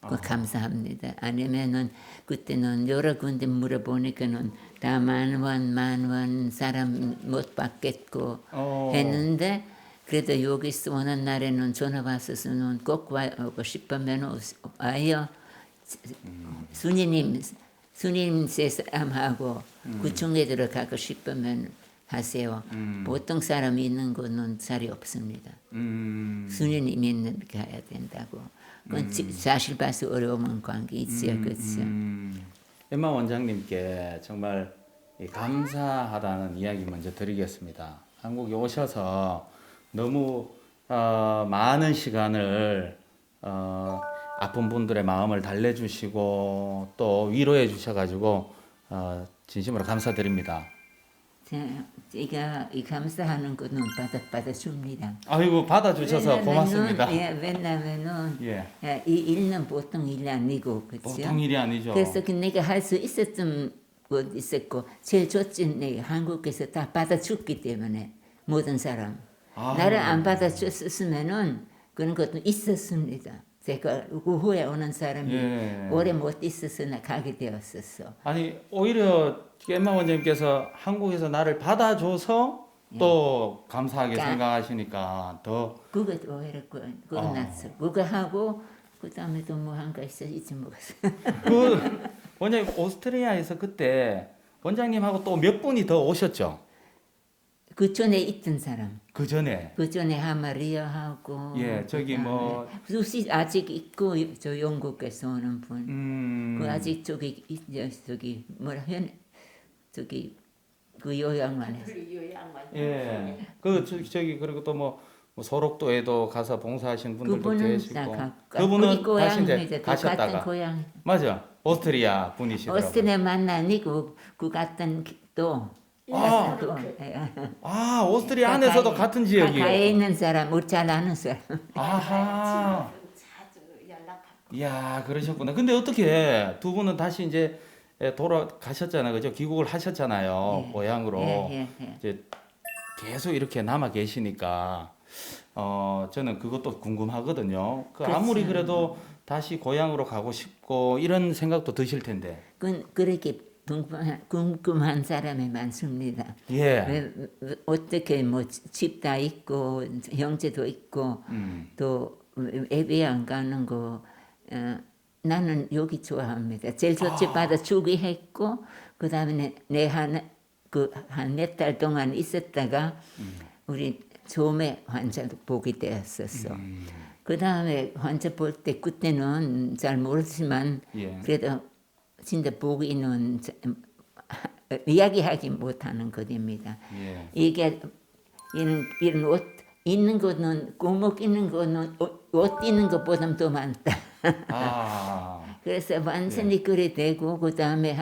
그 감사합니다. 아니면은 그때는 여러 군데 물어보니까는 다 만원 사람 못 받겠고 어. 했는데 그래도 여기서 오는 날에는 전화 왔어서는 꼭 와고 싶으면 와요. 수님 세 사람하고 구청에 들어가고 싶으면 하세요. 보통 사람이 있는 곳은 자리 없습니다. 수님 있는 데 가야 된다고. 그건 사실 봐서 어려운 관계 있어요. 그렇죠. 엠마 원장님께 정말 이 감사하다는 이야기 먼저 드리겠습니다. 한국에 오셔서 너무 많은 시간을 아픈 분들의 마음을 달래주시고 또 위로해 주셔가지고 진심으로 감사드립니다. 제가 이 감사하는 거는 받아줍니다. 아이고 받아주셔서 고맙습니다. 왜냐면은 예. 이 일은 보통 일이 아니고 그렇죠. 보통 일이 아니죠. 그래서 내가 할 수 있었던 것 있었고 제일 좋지 내가 한국에서 다 받아줬기 때문에 모든 사람 나를 안 받아줬으면은 그런 것도 있었습니다. 제가 그 후에 오는 사람이 예. 오래 못 있어서 나 가게 되었었어. 아니 오히려 엠마 원장님께서 한국에서 나를 받아줘서 또 감사하게 그러니까 생각하시니까 더 그거 오히려 그거 났어. 그거 하고 그 다음에 또 뭐 한 거 있어 잊어먹었어. 그 원장님 오스트리아에서 그때 원장님하고 또 몇 분이 더 오셨죠? 그 전에 있던 사람. 그 전에 그 전에 하마리아하고 예, 저기 뭐- 수시 아직 있고 저 영국에서 오는 분. 그 아직 저기 뭐라 현 저기 그 요양원에 예, 그 저기 그리고 또 뭐 소록도에도 가서 봉사하신 분들도 그분은 계시고 다 그분은 우리 다시 이제 고향입니다. 그 같은 가셨다가 고향. 맞아 오스트리아 분이시더라고요. 오스트리아만 아니고 그 같은 또. 아. 또, 아 오스트리아 안에서도 같은 가까이 지역이에요. 있는 사람, 우리 잘 아는 사람. 아하. 이야 그러셨구나. 근데 어떻게 두 분은 다시 이제 돌아가셨잖아요, 그죠? 귀국을 하셨잖아요, 예. 고향으로. 예. 이제 계속 이렇게 남아 계시니까 저는 그것도 궁금하거든요. 그렇죠. 아무리 그래도 다시 고향으로 가고 싶고 이런 생각도 드실 텐데. 그렇게 궁금한 사람이 많습니다. 예. 어떻게 뭐 집 다 있고 형제도 있고 또 애비 안 가는 거 나는 여기 좋아합니다. 제일 좋지 받아주기 했고 그 다음에 내 한 몇 달 동안 있었다가 우리 조매 환자도 보게 되었었어. 그 다음에 환자 볼 때 그때는 잘 모르지만 예. 그래도 진짜 보기는 이야기하기 못하는 것입니다. 예. 이게 이런 옷 있는 거는 구멍 있는 거는 옷 있는 것보다 더 많다. 아, 그래서 완전히 그래 되고 그 다음에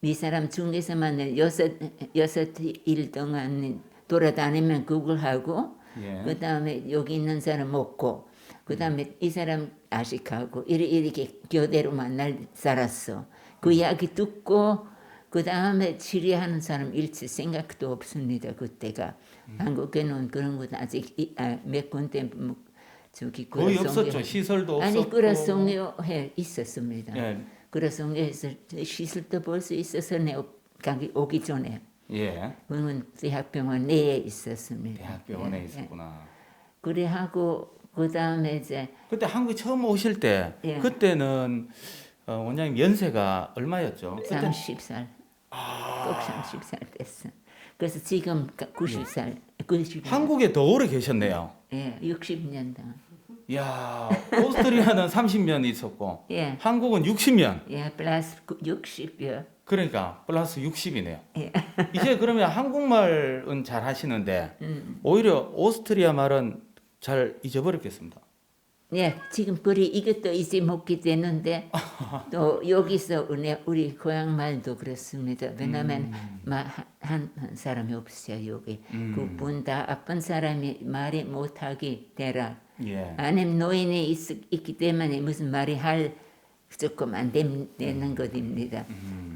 이 사람 중에서만 여섯 일 동안 돌아다니면 그걸 하고 예. 그 다음에 여기 있는 사람 없고 그 다음에 이 사람 아식하고 이렇게 교대로 만날 살았어. 그 이야기 듣고 그 다음에 치료하는 사람 일치 생각도 없습니다. 그때가 한국에는 그런 건 아직 몇 군데 저기 거의 그라송교- 없었죠. 시설도 없었고. 아니 그라송교에 있었습니다. 예. 그라송교에서 시설도 볼 수 있어서 내 가기 오기 전에 예. 그건 대학병원 내에 있었습니다. 대학병원에 예, 있었구나. 예. 그래 하고 그 다음에 이제 그때 한국에 처음 오실 때 예. 그때는 원장님 연세가 얼마였죠? 그때 30살 꼭 30살 됐어. 그래서 지금 90살 90 한국에 더 오래 계셨네요. 예 60년 동안 야, 오스트리아는 30년 있었고 예. 한국은 60년. 예 플러스 60여 그러니까 플러스 60이네요. 예. 이제 그러면 한국말은 잘 하시는데 오히려 오스트리아 말은 잘 잊어버렸겠습니다. 예, 지금 그리 이것도 이제 먹게 되는데 또 여기서 우리 고향 말도 그렇습니다. 왜냐하면 한 사람이 없어요 여기. 그분 다 아픈 사람이 말이 못하게 되라. 예. 아니면 노인이 있기 때문에 무슨 말이 할 조금 안 되는 것입니다.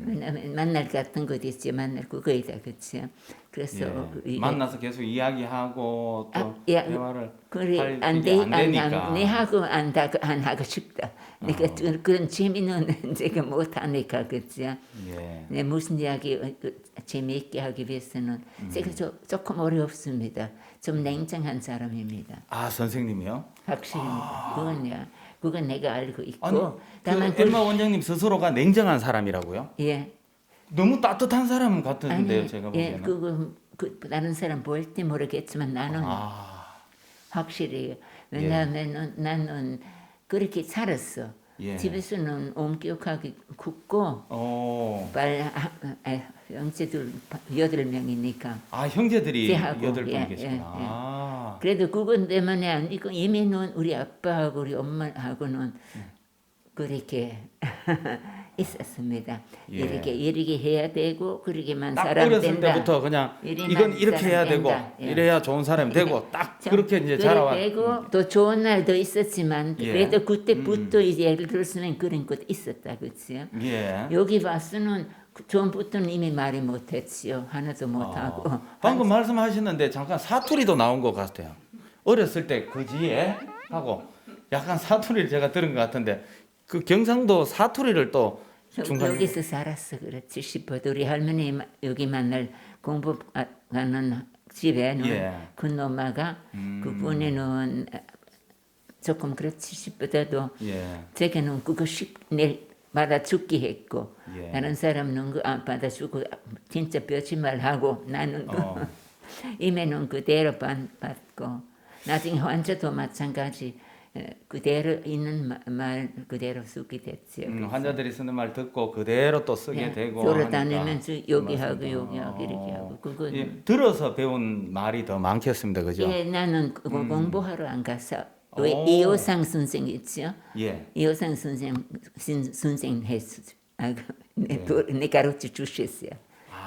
왜냐하면 만날 같은 것 있지 만날 그거이다 그렇죠. 그래서 예. 이게 만나서 계속 이야기하고 또 예, 대화를 그래 할 안 일이 돼, 안 되니까. 내 하고 안 하고 싶다. 그러니까 그런 재미는 제가 못 하니까 그죠. 예. 네, 무슨 이야기 재미있게 하기 위해서는 제가 조금 어렵습니다. 좀 냉정한 사람입니다. 아 선생님이요? 확실합니다. 그건 내가 알고 있고. 아니 다만 그 엠마 원장님 스스로가 냉정한 사람이라고요? 예. 너무 따뜻한 사람 같은데요, 아니, 제가 예, 보기에는. 다른 사람 볼 때 모르겠지만 나는 아, 확실히 왜냐하면 나는 그렇게 살았어. 예. 집에서는 엄격하게 굽고 형제들 8명이니까 아 형제들이 제하고, 8분 예, 계시구나. 예, 예. 아, 그래도 그것 때문에 아니고 이미는 우리 아빠하고 우리 엄마하고는 그렇게 있었습니다. 예. 이렇게 해야 되고 그렇게만 딱 사람 어렸을 된다. 때부터 그냥 이리만 이건 이렇게 사람 해야 되고 된다. 예. 이래야 좋은 사람이 되고 딱 참, 그렇게 이제 그래 자라와. 되고 또 좋은 날도 있었지만 예. 그래도 그때부터 이제 예를 들어서는 그런 것도 있었다 그렇지요. 예. 여기 와서는 전부터는 이미 말이 못했지요. 하나도 못하고. 방금 말씀하셨는데 잠깐 사투리도 나온 것 같아요. 어렸을 때 그지에 하고 약간 사투리를 제가 들은 것 같은데 그 경상도 사투리를 또 중간에 여기서 살았어 그렇지 싶어도 우리 할머니 여기 만날 공부 가는 집에는 예. 그 엄마가 그분에는 조금 그렇지 싶어도 예. 제게는 그거 내일 받아주기 했고 예. 다른 사람은 안 받아주고 진짜 뼈짓말 하고 나는 이메는 그대로 받고 나중에 환자도 마찬가지 그대로 있는 말 그대로 쓰게 됐지요. 환자들이 쓰는 말 듣고 그대로 또 쓰게 예, 되고 돌아다니면서 하니까. 여기 하고 맞습니다. 여기 하고 이렇게 하고 그거 예, 들어서 배운 말이 더 많겠습니다, 그죠? 예, 나는 그거 공부하러 안 가서 오. 이호상 선생 있죠. 예. 이호상 선생 했어. 내 가르쳐 주셨어요.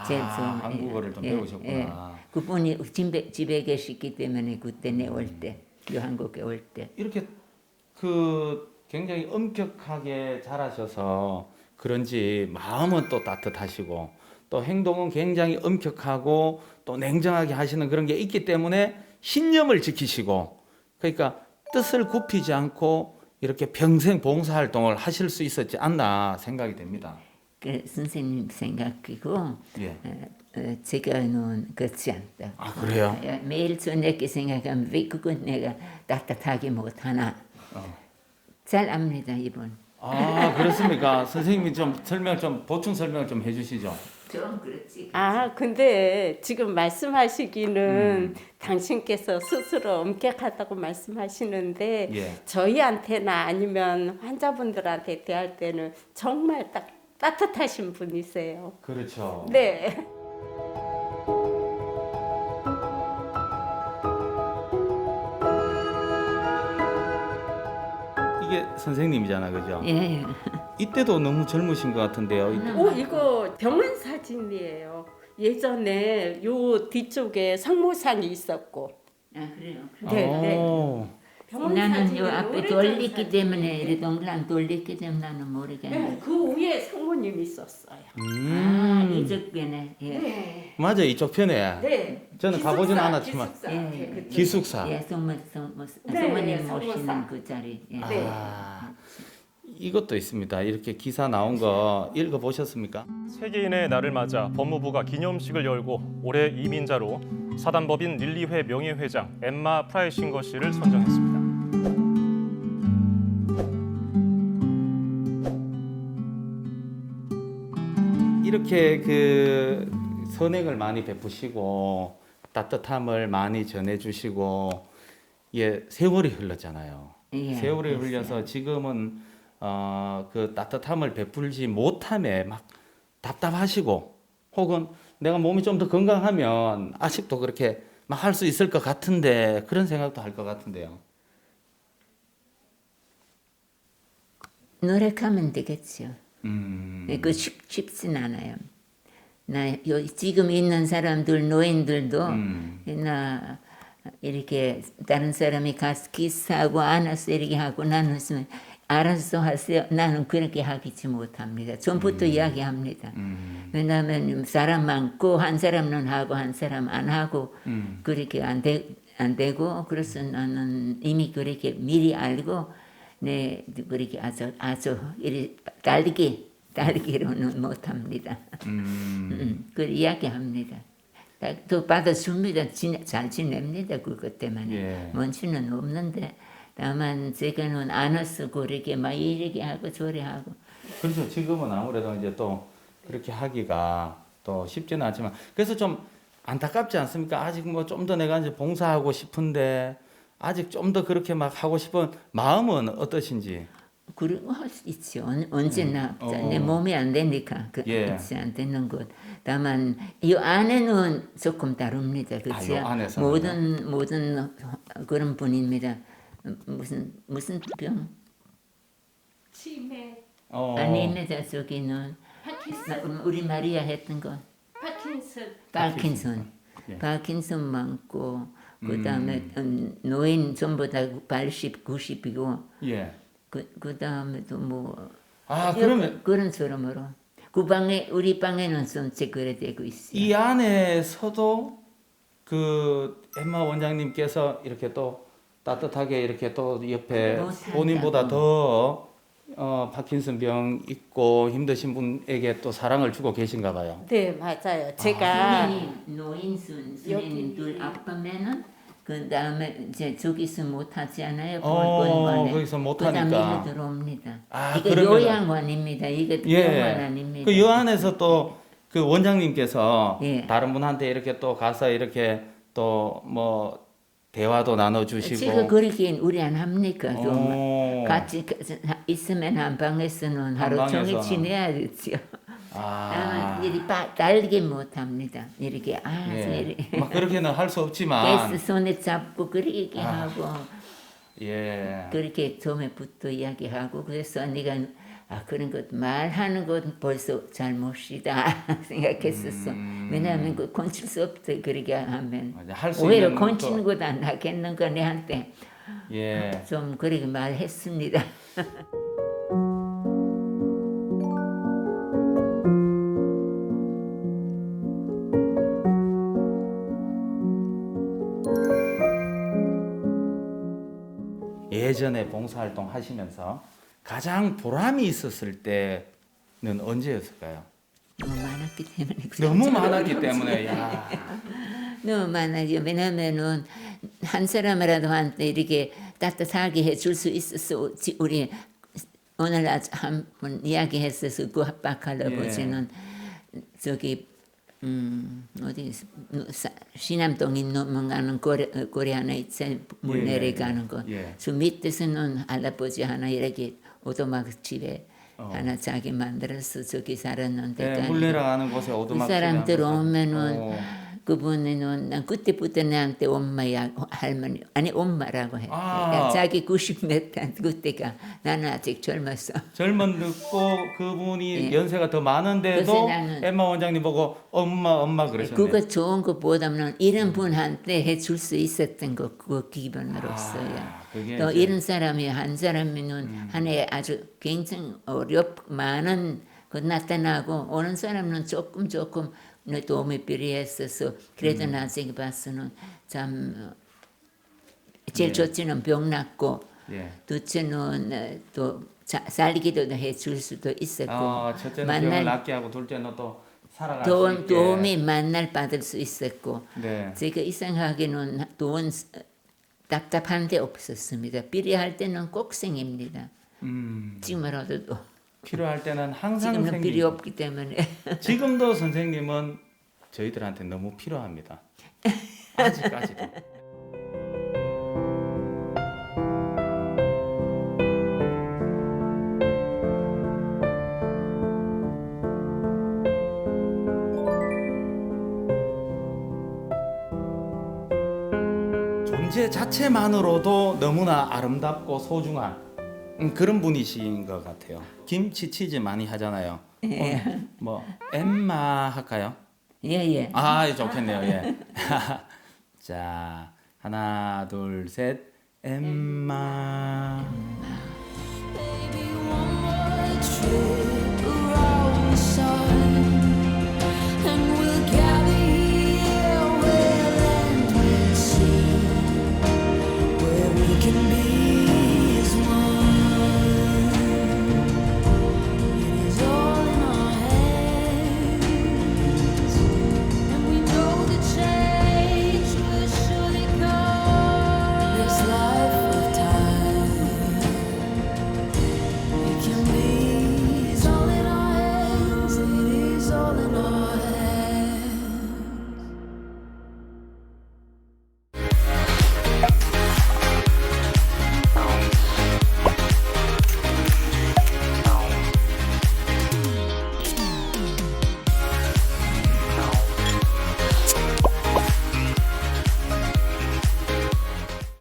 제일 처음에. 한국어를 좀 배우셨구나. 그분이 집에 계시기 때문에 그때 내 올 때, 한국에 올 때. 이렇게 그 굉장히 엄격하게 자라셔서 그런지 마음은 또 따뜻하시고 또 행동은 굉장히 엄격하고 또 냉정하게 하시는 그런 게 있기 때문에 신념을 지키시고 그러니까 뜻을 굽히지 않고 이렇게 평생 봉사활동을 하실 수 있었지 않나 생각이 됩니다. 그 선생님 생각이고 예. 제가는 그렇지 않다. 아, 그래요? 매일 저녁에 생각하면 왜 그건 내가 따뜻하게 못하나. 잘 압니다 이분. 아 그렇습니까? 선생님이 좀 보충 설명 좀 해주시죠. 좀 그렇지. 근데 지금 말씀하시기는 당신께서 스스로 엄격하다고 말씀하시는데 예. 저희한테나 아니면 환자분들한테 대할 때는 정말 딱 따뜻하신 분이세요. 그렇죠. 네. 이게 선생님이잖아, 그죠? 예. 이때도 너무 젊으신 것 같은데요. 이거 병원 사진이에요. 예전에 요 뒤쪽에 성모상이 있었고. 아 그래요. 네. 오. 병원 나는 요 사진은 앞에 오래전 돌리기 사진이에요. 때문에 이렇게 동그란 돌리기 때문에 나는 모르겠네. 네, 그 위에 성모님이 있었어요. 아 이쪽에네. 예. 네. 맞아, 이쪽 편에. 네. 저는 가보진 않았지만. 기숙사. 예. 네, 그쪽. 기숙사. 예, 네, 성모님 성모사. 모시는 그 자리. 예. 네. 아, 이것도 있습니다. 이렇게 기사 나온 거 읽어 보셨습니까? 세계인의 날을 맞아 법무부가 기념식을 열고 올해 이민자로 사단법인 릴리회 명예회장 엠마 프라이싱거 씨를 선정했습니다. 이렇게 그 선행을 많이 베푸시고 따뜻함을 많이 전해주시고 예 세월이 흘렀잖아요. 예, 세월이 글쎄요. 흘려서 지금은 그 따뜻함을 베풀지 못함에 막 답답하시고 혹은 내가 몸이 좀 더 건강하면 아직도 그렇게 막 할 수 있을 것 같은데 그런 생각도 할 것 같은데요. 노력하면 되겠죠. 그 쉽진 않아요. 지금 있는 사람들 노인들도 나 이렇게 다른 사람이 가서 기사하고 안아서 이렇게 하고 나는 알아서 하세요. 나는 그렇게 하기지 못합니다. 전부터 이야기합니다. 왜냐하면 사람 많고 한 사람은 하고 한 사람 안 하고 그렇게 안 되고 그래서 나는 이미 그렇게 미리 알고 네 그렇게 아주 이리 달기로는 못합니다. 그 이야기합니다. 또 받아줍니다. 잘 지냅니다. 그것 때문에 예. 문제는 없는데 다만 제가는 안아서 그렇게 막 이렇게 하고 저래 하고 그렇죠. 지금은 아무래도 이제 또 그렇게 하기가 또 쉽지는 않지만 그래서 좀 안타깝지 않습니까? 아직 뭐 좀 더 내가 이제 봉사하고 싶은데 아직 좀 더 그렇게 막 하고 싶은 마음은 어떠신지? 그리고 할 수 있죠. 언제나 내 어. 몸이 안 되니까 예. 그렇지 안 되는 것. 다만 이 안에는 조금 다릅니다. 그렇죠. 요 안에서는? 모든 그런 분입니다. 무슨 병? 치매, 아닙니다. 저기는 파킨슨, 우리 마리아 했던 거. 파킨슨. 예. 파킨슨 많고 그다음에 노인 전부 다 80, 90이고 예. 그다음에도 뭐 아 그러면 그런 사람으로 우리 방에는 전체 그래 되고 있어요. 이 안에서도 그 엠마 원장님께서 이렇게 또 따뜻하게 이렇게 또 옆에 못한다고. 본인보다 더 파킨슨 병 있고 힘드신 분에게 또 사랑을 주고 계신가 봐요. 네, 맞아요. 제가 노인순 여기- 선생님 둘 아빠면은 그 다음에 이제 저기서 못하지 않아요. 거기서 못하니까. 그다음 일로 들어옵니다. 아, 이게 그러면은- 요양원입니다. 이게 병원 아닙니다. 그 여 안에서 또 그 원장님께서 예. 다른 분한테 이렇게 또 가서 이렇게 또 뭐 대화도 나눠주시고. 제가 그렇게 우리 안 합니까? 좀 오. 같이 있으면 한 방에서는 하루 한 종일 방에서. 지내야 되죠. 아. 이렇게 달게 못합니다. 이렇게 예. 이렇게 막 그렇게는 할 수 없지만. 계속 손에 잡고 그렇게 아. 하고 예. 그렇게 처음에부터 이야기하고 그래서 내가 그런 것 말하는 것 벌써 잘못이다 생각했었어. 왜냐하면 그 건칠 수 없다 그렇게 하면 맞아, 할수 오히려 있는 건치는 또- 것 안 하겠는가 내한테 예. 좀 그렇게 말했습니다. 예전에 봉사활동 하시면서 가장 보람이 있었을 때는 언제였을까요? 너무 많았기 때문에 너무 많았기 때문에. 야. 너무 많아요. 왜냐면은 한 사람이라도 한테 이렇게 따뜻하게 해줄 수 있어서 우리 오늘 아주 한번 이야기했어서 그 박할아버지는 저기 어디 시남동에 넘어가는 고래 하나 있잖아요. 물 예, 내려가는 거. 예. 저 밑에서는 할아버지 하나 이렇게 오두막 집에 하나 자기 만들어서 저기 살았는데 네, 물 내려가는 곳에 그 오두막 사람들 집에 한번 오면은 오. 그분은 난 그때부터 나한테 엄마야 할머니 아니 엄마라고 해. 아. 자기 90몇 그때가 나는 아직 젊었어. 젊은 듣고 그분이 예. 연세가 더 많은데도 그래서 나는- 엠마 원장님 보고 엄마 그러셨네요. 그거 좋은 것보다는 이런 분한테 해줄 수 있었던 거 그거 기분으로서요. 그게 또 이제- 이런 사람이 한 사람이는 한 해 아주 굉장히 많은 그 나타나고 오는 사람은 조금 도움이 필요했어서 그래도 나중에 봐서는 참 제일 좋지는 병 낫고 예. 둘째는 또 살기도 해줄 수도 있었고 첫째는 병을 낫게 하고 둘째는 또 살아갈 수 있게. 도움이 만날 받을 수 있었고 네. 제가 이상하게는 돈 답답한 데 없었습니다. 필요할 때는 꼭 생깁니다. 지금으로도 필요할 때는 항상 지금은 생기고. 필요 없기 때문에 지금도 선생님은 저희들한테 너무 필요합니다. 아직까지도. 존재 자체만으로도 너무나 아름답고 소중한 그런 분이신 것 같아요. 김치 치즈 많이 하잖아요. 뭐 엠마 할까요? 예. 아, 좋겠네요. 예. 자, 하나, 둘, 셋. 엠마. Baby, one more trip.